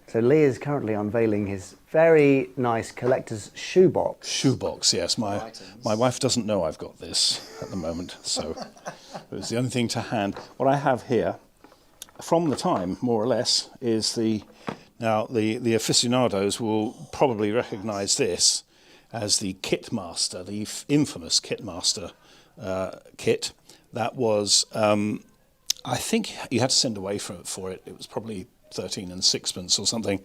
So Lee is currently unveiling his very nice collector's shoebox. Shoebox, yes. My wife doesn't know I've got this at the moment, so it was the only thing to hand. What I have here, from the time, more or less, is now the aficionados will probably recognise this as the Kitmaster, the infamous Kitmaster kit. That was, I think you had to send away for it. It was probably 13 and sixpence or something.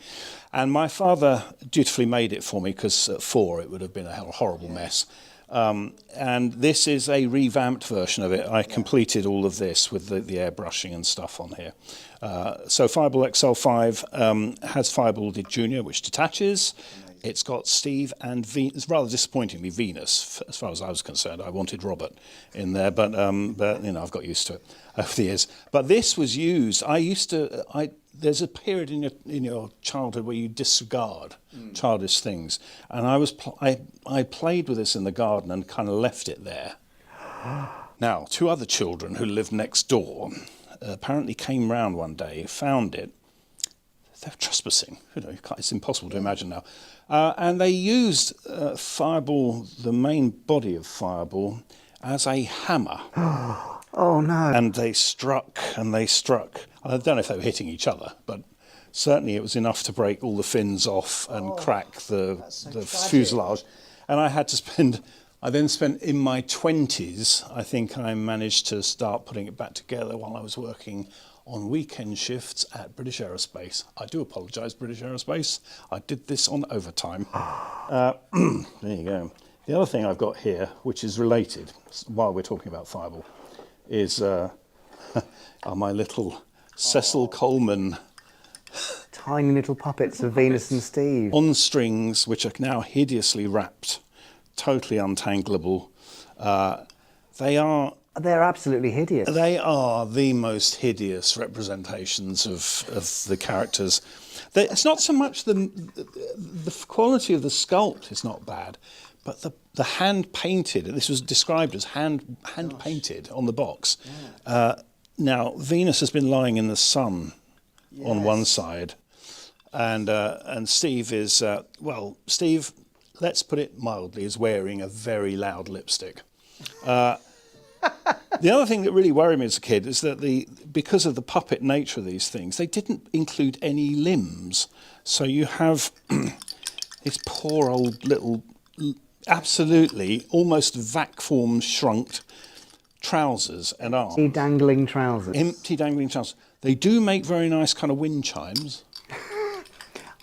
And my father dutifully made it for me because at 4 it would have been a horrible mess. And this is a revamped version of it. I completed all of this with the airbrushing and stuff on here. So Fireball XL5 has Fireball Junior, which detaches. It's got Steve and it's rather disappointingly Venus, as far as I was concerned. I wanted Robert in there, but you know, I've got used to it over the years. But this was used. There's a period in your childhood where you disregard childish things, and I played with this in the garden and kind of left it there. Now, 2 other children who lived next door apparently came round one day, found it. They're trespassing. You know, it's impossible to imagine now. And they used Fireball, the main body of Fireball, as a hammer. Oh no! And they struck and they struck. I don't know if they were hitting each other, but certainly it was enough to break all the fins off and crack the fuselage. And I then spent in my 20s, I think I managed to start putting it back together while I was working on weekend shifts at British Aerospace. I do apologise, British Aerospace. I did this on overtime. There you go. The other thing I've got here, which is related, while we're talking about Fireball, is are my little Cecil Coleman tiny little puppets of Venus and Steve. On strings, which are now hideously wrapped, totally untangleable. They're absolutely hideous. They are the most hideous representations of the characters. It's not so much the quality of the sculpt is not bad, but the hand painted. This was described as hand painted on the box. Yeah. Now Venus has been lying in the sun on one side, and Steve is Steve, let's put it mildly, is wearing a very loud lipstick. The other thing that really worried me as a kid is that because of the puppet nature of these things, they didn't include any limbs. So you have these poor old little, absolutely almost vac form shrunked trousers and arms. Empty dangling trousers. Empty dangling trousers. They do make very nice kind of wind chimes.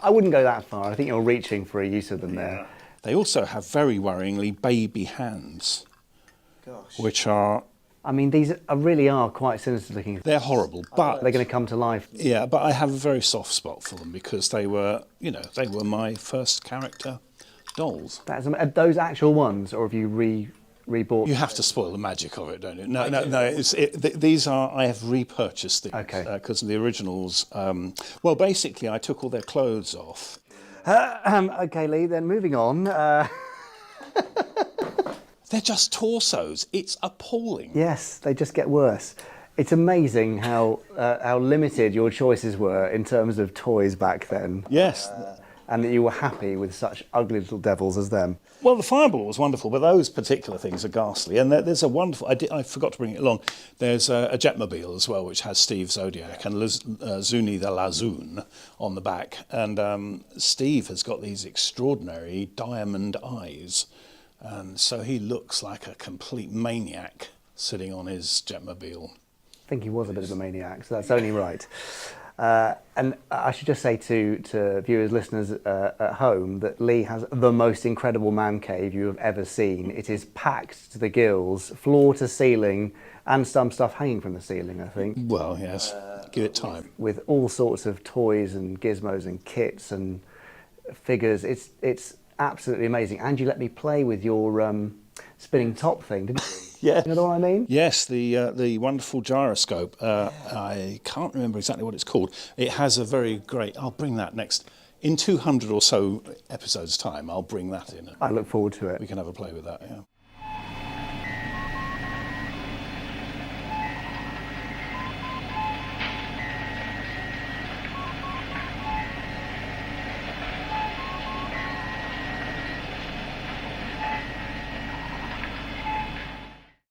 I wouldn't go that far. I think you're reaching for a use of them there. They also have very worryingly baby hands. Gosh. Which are... I mean, these really are quite sinister looking. They're horrible, but... They're going to come to life. Yeah, but I have a very soft spot for them because they were, they were my first character dolls. Are those actual ones, or have you rebought? You have to spoil the magic of it, don't you? No. These are... I have repurchased these. Okay. Because the originals... well, basically, I took all their clothes off. Okay, Lee, then moving on. They're just torsos. It's appalling. Yes, they just get worse. It's amazing how limited your choices were in terms of toys back then. Yes. And that you were happy with such ugly little devils as them. Well, the Fireball was wonderful, but those particular things are ghastly. And there's a wonderful... I forgot to bring it along. There's a Jetmobile as well, which has Steve Zodiac and Zuni the Lazoon on the back. And Steve has got these extraordinary diamond eyes. And so he looks like a complete maniac sitting on his Jetmobile. I think he was a bit of a maniac, so that's only right. And I should just say to viewers, listeners at home, that Lee has the most incredible man cave you have ever seen. It is packed to the gills, floor to ceiling, and some stuff hanging from the ceiling, I think. Well, yes, give it time. With all sorts of toys and gizmos and kits and figures. It's absolutely amazing. And you let me play with your spinning top thing, didn't you? Yeah. You know what I mean? Yes, the wonderful gyroscope. I can't remember exactly what it's called. It has a very great... I'll bring that next. In 200 or so episodes' time, I'll bring that in. I look forward to it. We can have a play with that, yeah.